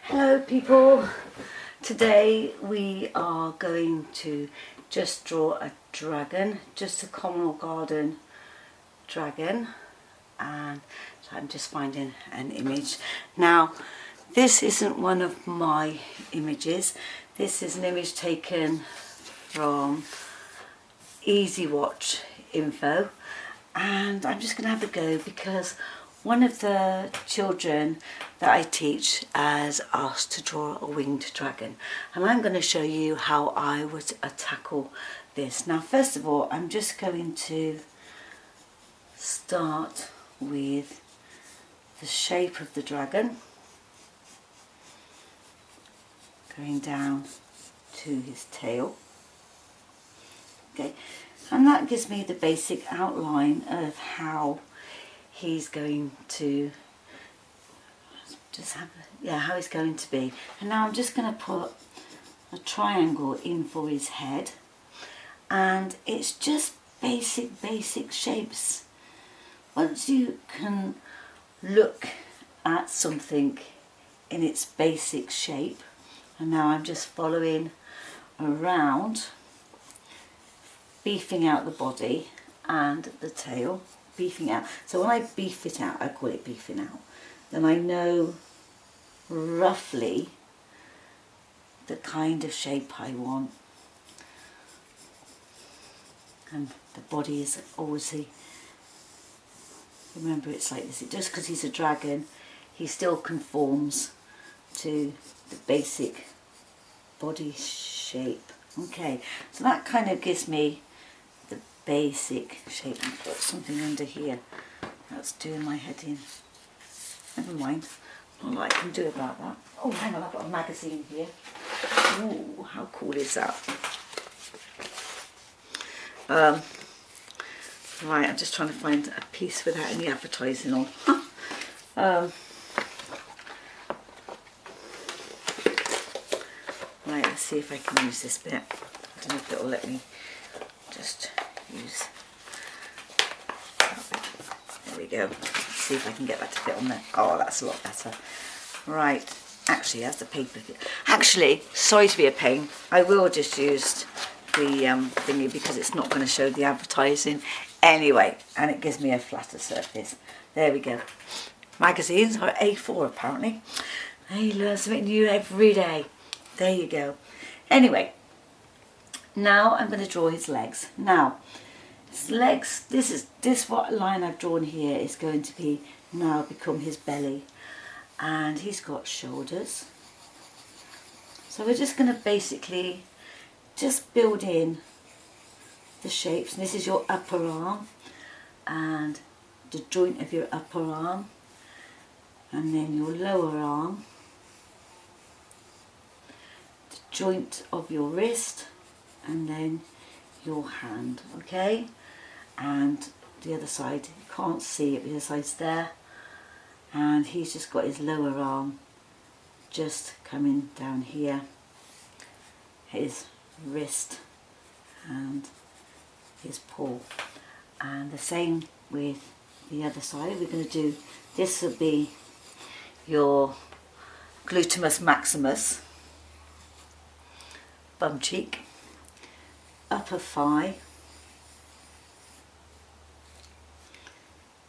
Hello people, today we are going to just draw a dragon, just a common garden dragon, and so I'm just finding an image. Now this isn't one of my images, this is an image taken from Easy Watch Info, and I'm just going to have a go because one of the children that I teach has asked to draw a winged dragon, and I'm going to show you how I would tackle this. Now first of all, I'm just going to start with the shape of the dragon, going down to his tail. Okay, and that gives me the basic outline of how he's going to how he's going to be. And now I'm just going to put a triangle in for his head, and it's just basic shapes. Once you can look at something in its basic shape, and now I'm just following around, beefing out the body and the tail, beefing out. So when I beef it out, I call it beefing out, then I know roughly the kind of shape I want. And the body is obviously, remember, it's like this. Just because he's a dragon, he still conforms to the basic body shape. Okay, so that kind of gives me the basic shape. And put something under here that's doing my head in. Never mind, not a lot I can do about that. Oh, hang on, I've got a magazine here. Ooh, how cool is that? Right, I'm just trying to find a piece without any advertising on. Right, let's see if I can use this bit. I don't know if it'll let me just use that bit. There we go. Let's see if I can get that to fit on there. Oh, that's a lot better. Right, actually, that's the paper. Actually, sorry to be a pain. I will just use the thingy because it's not going to show the advertising anyway, and it gives me a flatter surface. There we go. Magazines are A4 apparently. Hey, learn something new every day. There you go. Anyway, now I'm going to draw his legs. Now, his legs, this what line I've drawn here is going to be now become his belly, and he's got shoulders. So we're just going to basically just build in the shapes. And this is your upper arm and the joint of your upper arm, and then your lower arm, the joint of your wrist, and then your hand. Okay, and the other side, you can't see it, but the other side's there, and he's just got his lower arm just coming down here, his wrist and his paw, and the same with the other side. We're going to do, this will be your gluteus maximus, bum cheek, upper thigh,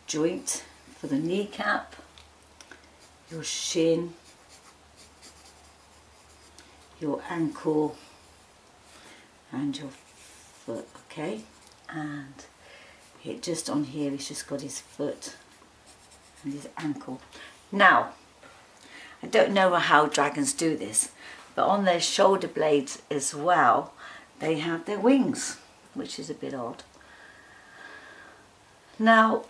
joint for the kneecap, your shin, your ankle and your foot. Okay, and it just on here he's just got his foot and his ankle. Now I don't know how dragons do this, but on their shoulder blades as well they have their wings, which is a bit odd. Now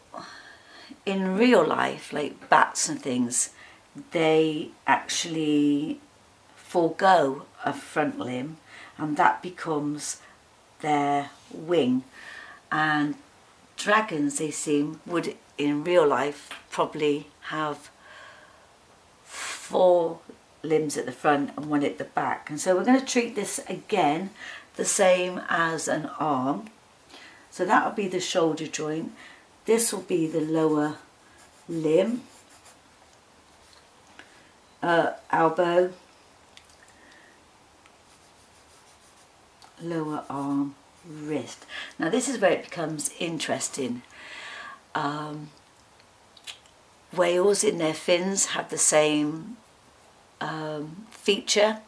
in real life, like bats and things, they actually forego a front limb and that becomes their wing, and dragons, they seem, would in real life probably have 4 limbs at the front and 1 at the back. And so we're going to treat this again the same as an arm. So that will be the shoulder joint, this will be the lower limb, elbow, lower arm, wrist. Now this is where it becomes interesting. Whales in their fins have the same feature.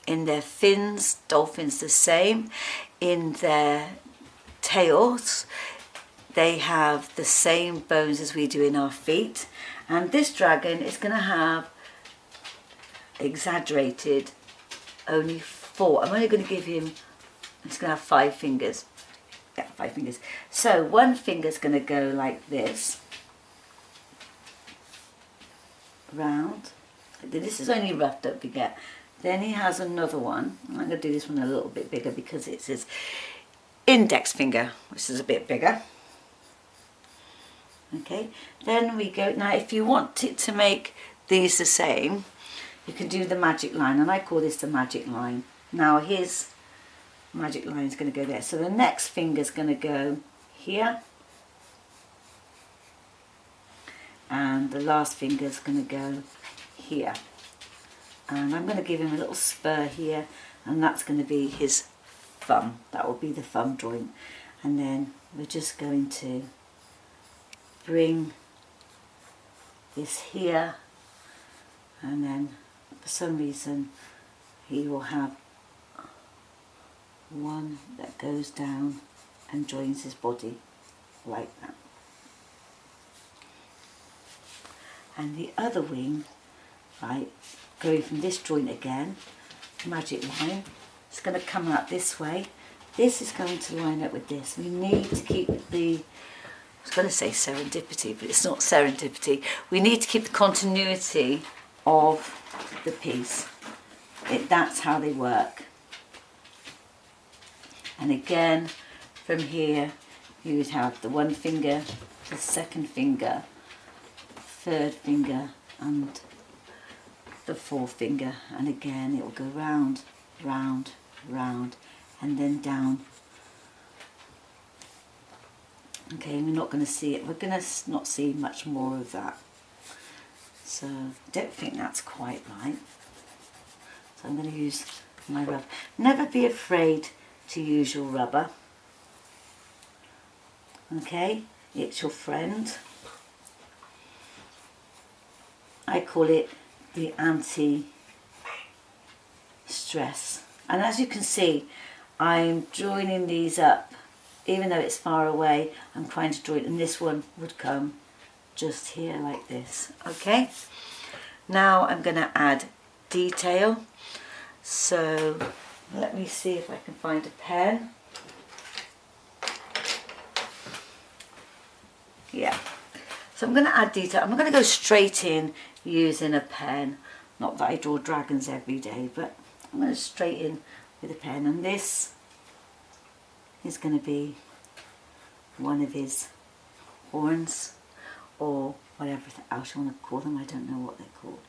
In their fins, dolphins the same. In their tails, they have the same bones as we do in our feet. And this dragon is going to have exaggerated only 4. I'm only going to give him, he's going to have 5 fingers. Yeah, 5 fingers. So one finger's going to go like this, round. This is only rough, don't forget. Then he has another one. I'm going to do this one a little bit bigger because it's his index finger, which is a bit bigger. Okay, then we go, now if you want it to make these the same, you can do the magic line, and I call this the magic line. Now his magic line is going to go there. So the next finger is going to go here, and the last finger is going to go here. And I'm going to give him a little spur here, and that's going to be his thumb. That will be the thumb joint. And then we're just going to bring this here, and then for some reason he will have one that goes down and joins his body like that. And the other wing, right, going from this joint again, magic line, it's going to come out this way. This is going to line up with this. We need to keep the, I was going to say serendipity, but it's not serendipity. We need to keep the continuity of the piece. That's how they work. And again, from here, you would have the one finger, the second finger, third finger, and the fourth finger. And again, it will go round, round, round, and then down. Okay, we're not going to see it. We're going to not see much more of that. So I don't think that's quite right. So I'm going to use my rubber. Never be afraid to use your rubber. Okay, it's your friend. I call it the anti-stress. And as you can see, I'm joining these up. Even though it's far away, I'm trying to draw it, and this one would come just here like this. Okay, now I'm going to add detail. So let me see if I can find a pen. Yeah, so I'm going to add detail. I'm not going to go straight in using a pen. Not that I draw dragons every day, but I'm going to straight in with a pen. And this is going to be one of his horns, or whatever else you want to call them. I don't know what they're called.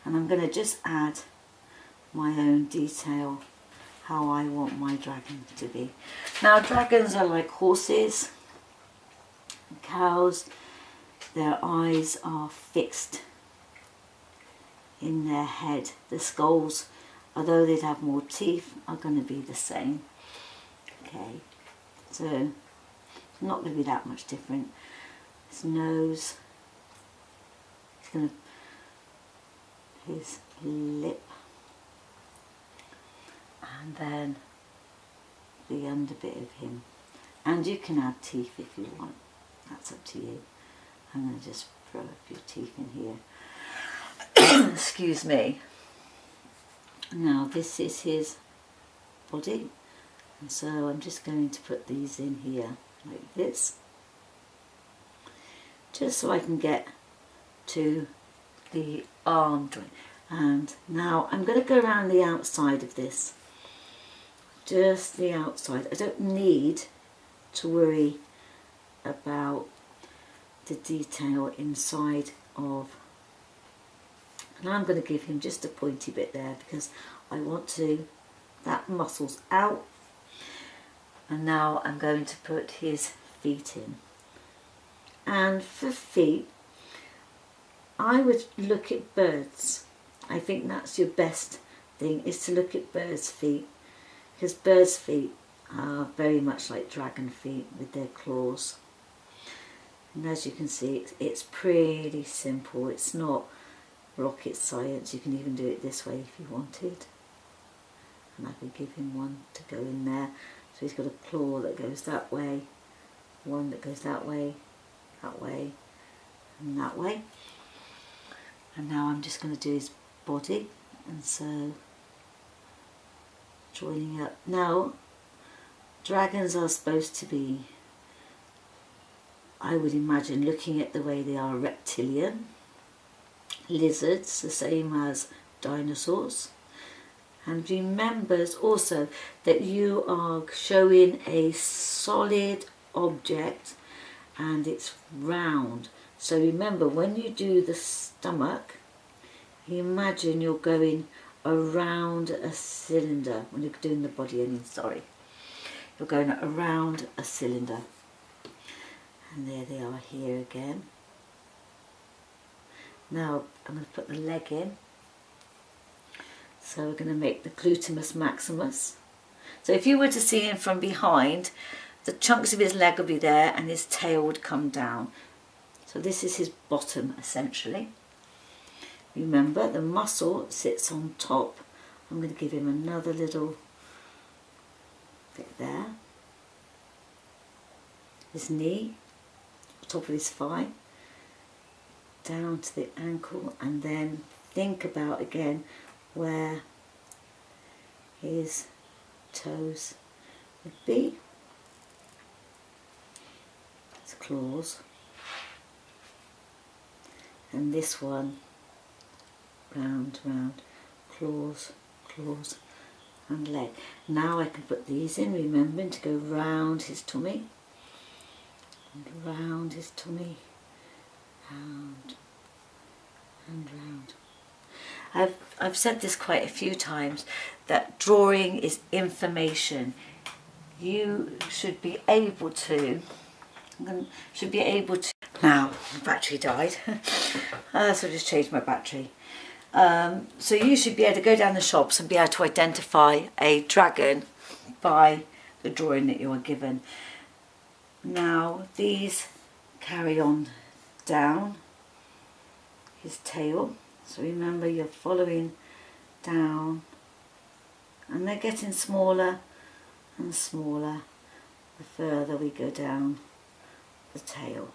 And I'm going to just add my own detail, how I want my dragon to be. Now dragons are like horses, cows. Their eyes are fixed in their head. The skulls, although they'd have more teeth, are going to be the same. Okay, so it's not going to be that much different. His nose, his lip, and then the under bit of him. And you can add teeth if you want, that's up to you. I'm going to just throw a few teeth in here. Excuse me. Now this is his body, and so I'm just going to put these in here like this, just so I can get to the arm joint. And now I'm going to go around the outside of this, just the outside. I don't need to worry about the detail inside of, and I'm going to give him just a pointy bit there because I want to, that muscle's out. And now I'm going to put his feet in. And for feet, I would look at birds I think that's your best thing, is to look at bird's feet, because bird's feet are very much like dragon feet with their claws. And as you can see, it's pretty simple. It's not rocket science. You can even do it this way if you wanted. And I could give him one to go in there. So he's got a claw that goes that way, one that goes that way, and that way. And now I'm just going to do his body, and so joining up. Now, dragons are supposed to be, I would imagine, looking at the way they are, reptilian. Lizards, the same as dinosaurs. And remember also that you are showing a solid object and it's round. So remember, when you do the stomach, you imagine you're going around a cylinder. When you're doing the body, I mean, sorry. You're going around a cylinder. And there they are here again. Now I'm going to put the leg in. So we're going to make the glutamus maximus. So if you were to see him from behind, the chunks of his leg will be there and his tail would come down. So this is his bottom essentially. Remember, the muscle sits on top. I'm going to give him another little bit there. His knee, top of his thigh, down to the ankle, and then think about again where his toes would be. His claws. And this one, round, round, claws, claws and leg. Now I can put these in, remembering to go round his tummy, and round his tummy, round and round. I've said this quite a few times, that drawing is information. You should be able to, now the battery died, so I just changed my battery. So you should be able to go down the shops and be able to identify a dragon by the drawing that you are given. Now these carry on down his tail. So remember, you're following down and they're getting smaller and smaller the further we go down the tail.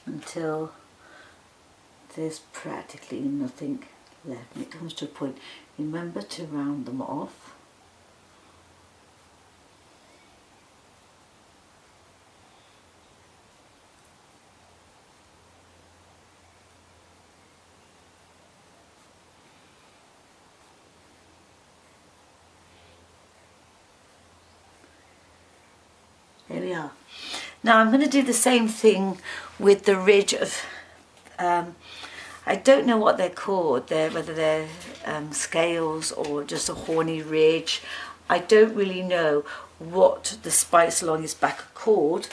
Until there's practically nothing left. And it comes to a point, remember to round them off. There we are. Now I'm going to do the same thing with the ridge of, I don't know what they're called, whether they're scales or just a horny ridge. I don't really know what the spikes along his back are called,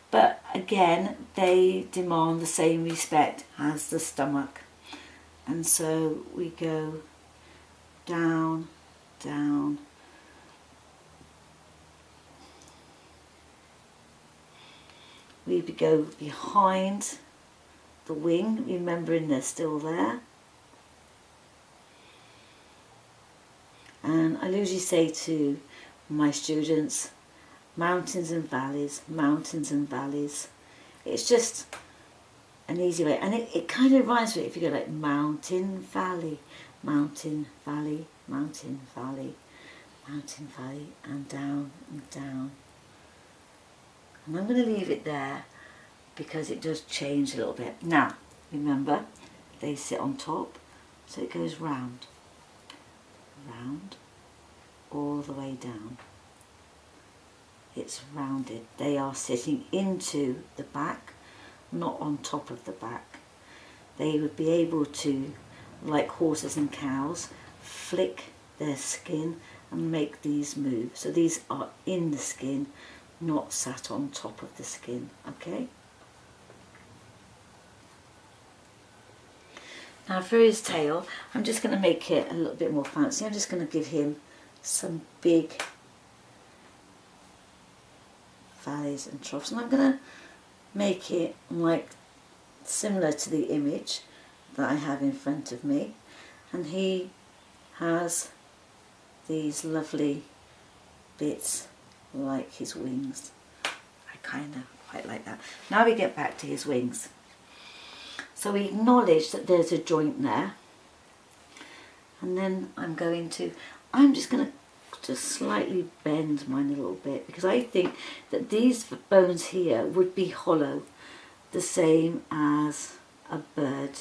but again they demand the same respect as the stomach. And so we go down, down, we go behind the wing, remembering they're still there. And I usually say to my students, mountains and valleys, mountains and valleys. It's just an easy way, and it kind of rhymes with it if you go like mountain, valley, mountain, valley, mountain, valley, mountain, valley, and down and down. And I'm going to leave it there because it does change a little bit. Now, remember, they sit on top, so it goes round, round, all the way down. It's rounded. They are sitting into the back, not on top of the back. They would be able to, like horses and cows, flick their skin and make these move. So these are in the skin, not sat on top of the skin, okay? Now for his tail, I'm just going to make it a little bit more fancy. I'm just going to give him some big valleys and troughs, and I'm going to make it like similar to the image that I have in front of me, and he has these lovely bits like his wings. I kind of quite like that. Now we get back to his wings. So we acknowledge that there's a joint there, and then I'm just going to just slightly bend mine a little bit, because I think that these bones here would be hollow, the same as a bird.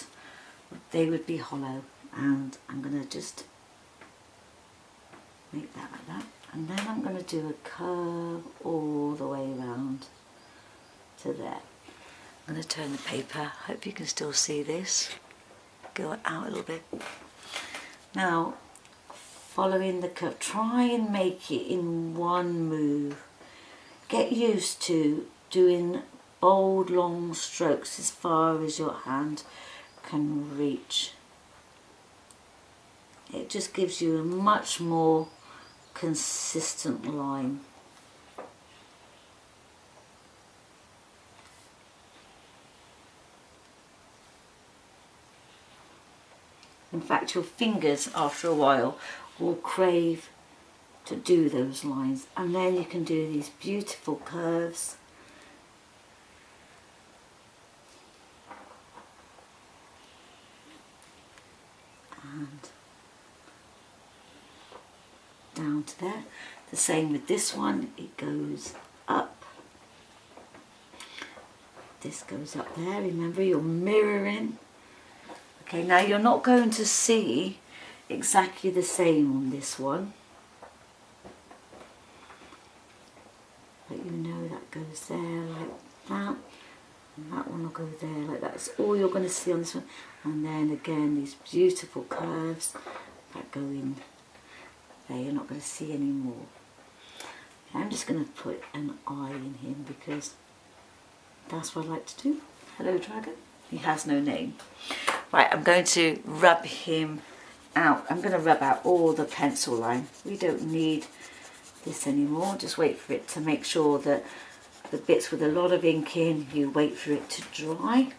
They would be hollow, and I'm going to just make that like that, and then I'm going to do a curve all the way around to there. I'm going to turn the paper, hope you can still see this, go out a little bit. Now, following the curve, try and make it in one move. Get used to doing bold long strokes as far as your hand can reach. It just gives you a much more consistent line. In fact, your fingers after a while will crave to do those lines, and then you can do these beautiful curves. And down to there. The same with this one, it goes up. This goes up there. Remember, you're mirroring. Okay, now you're not going to see exactly the same on this one, but you know that goes there like that, and that one will go there like that. That's all you're going to see on this one. And then again, these beautiful curves that go in there, you're not going to see any more. Okay, I'm just going to put an eye in him because that's what I like to do. Hello, dragon. He has no name. Right, I'm going to rub him out. I'm going to rub out all the pencil line. We don't need this anymore. Just wait for it to make sure that the bits with a lot of ink in, you wait for it to dry.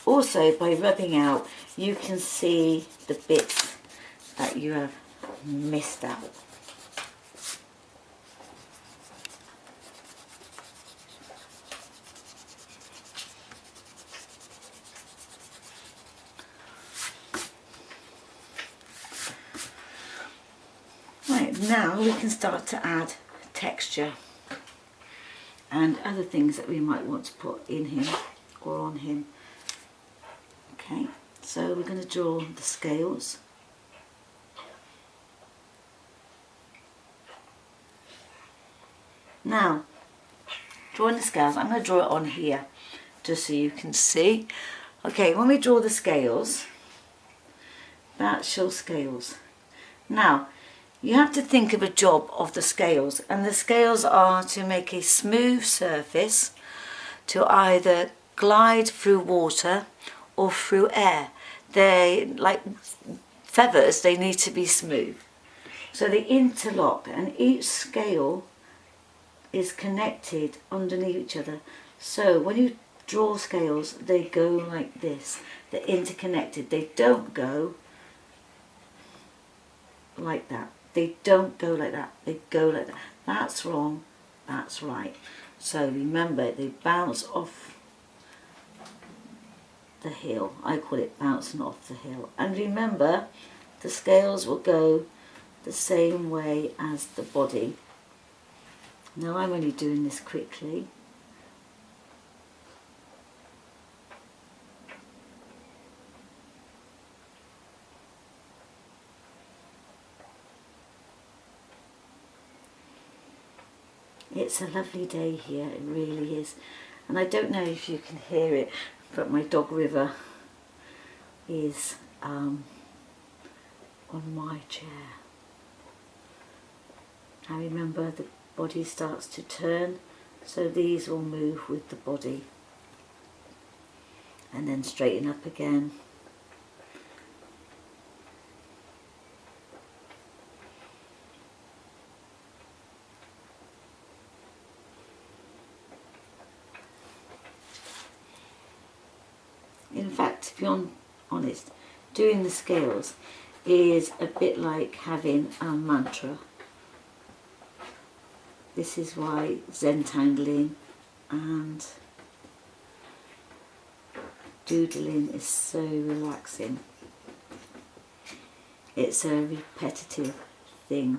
Also, by rubbing out, you can see the bits that you have missed out. Right, now we can start to add texture and other things that we might want to put in him or on him. Okay, so we're going to draw the scales. Now, drawing the scales, I'm going to draw it on here just so you can see. Okay, when we draw the scales, that's your scales. Now, you have to think of a job of the scales, and the scales are to make a smooth surface to either glide through water or through air. They, like feathers, they need to be smooth. So they interlock, and each scale is connected underneath each other. So when you draw scales, they go like this. They're interconnected. They don't go like that. They don't go like that. They go like that. That's wrong. That's right. So remember, they bounce off the hill. I call it bouncing off the hill. And remember, the scales will go the same way as the body. Now I'm only doing this quickly. It's a lovely day here, it really is. And I don't know if you can hear it, but my dog River is on my chair. Now remember, the body starts to turn, so these will move with the body and then straighten up again. In fact, to be honest, doing the scales is a bit like having a mantra. This is why Zentangling and doodling is so relaxing. It's a repetitive thing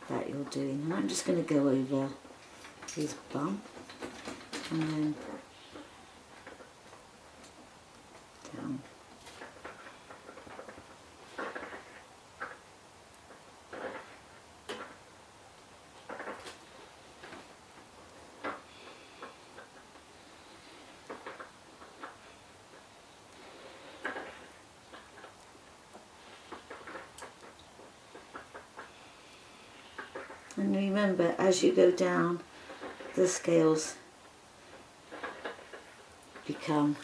that you're doing. And I'm just going to go over his bum and then down. And remember, as you go down, the scales become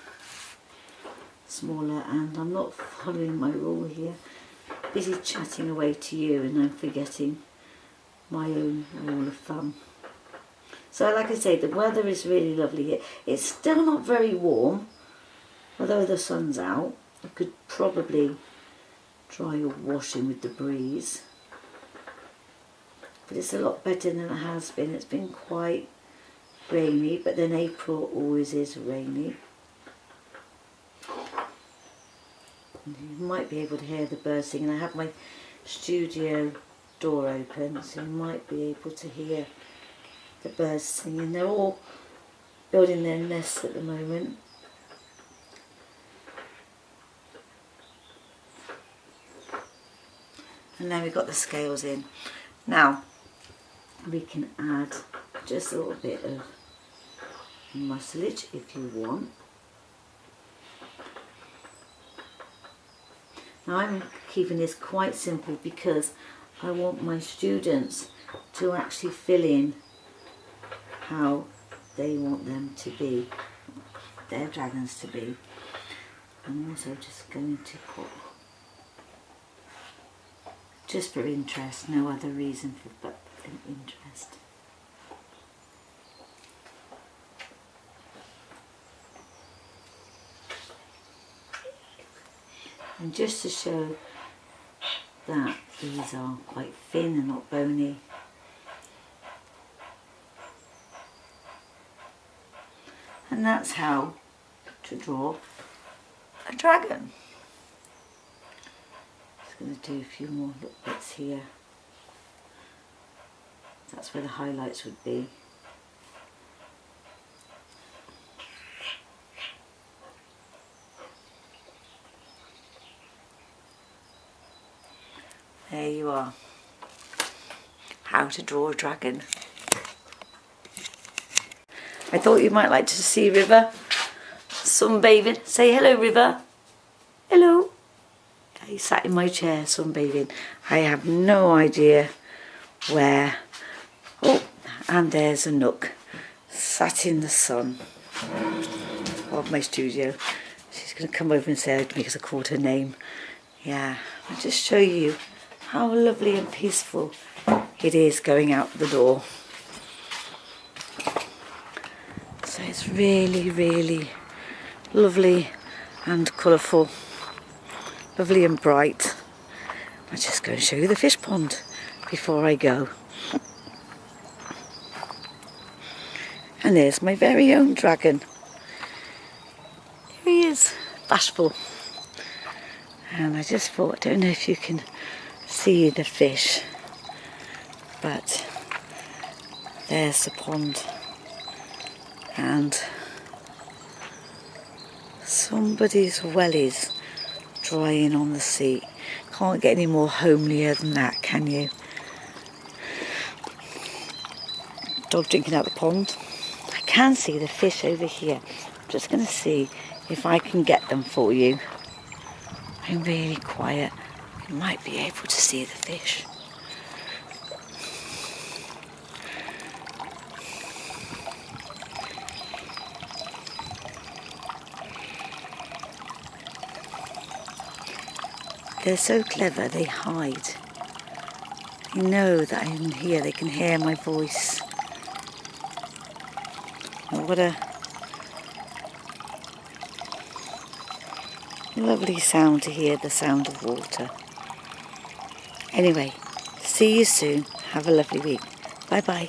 smaller, and I'm not following my rule here, busy chatting away to you, and I'm forgetting my own rule of thumb. So like I say, the weather is really lovely here. It's still not very warm, although the sun's out. I could probably dry your washing with the breeze. But it's a lot better than it has been. It's been quite rainy, but then April always is rainy. And you might be able to hear the birds singing. I have my studio door open, so you might be able to hear the birds singing. They're all building their nests at the moment. And then we've got the scales in. Now, we can add just a little bit of mucilage if you want. Now I'm keeping this quite simple because I want my students to actually fill in how they want them to be, their dragons to be. I'm also just going to put, just for interest, no other reason for but an interest. And just to show that these are quite thin and not bony. And that's how to draw a dragon. Just going to do a few more little bits here. That's where the highlights would be. There you are. How to draw a dragon. I thought you might like to see River sunbathing. Say hello, River. Hello. He sat in my chair sunbathing. I have no idea where. Oh, and there's a nook. Sat in the sun of my studio. She's going to come over and say hello to me because I called her name. Yeah, I'll just show you how lovely and peaceful it is going out the door. So it's really, really lovely and colourful, lovely and bright. I'll just go and show you the fish pond before I go. And there's my very own dragon. Here he is, bashful. And I just thought, I don't know if you can see the fish, but there's the pond. And somebody's wellies drying on the sea. Can't get any more homelier than that, can you? Dog drinking out the pond. I can see the fish over here. I'm just going to see if I can get them for you. I'm really quiet. You might be able to see the fish. They're so clever, they hide. They know that I'm here, they can hear my voice. Oh, what a lovely sound to hear, the sound of water. Anyway, see you soon. Have a lovely week. Bye bye.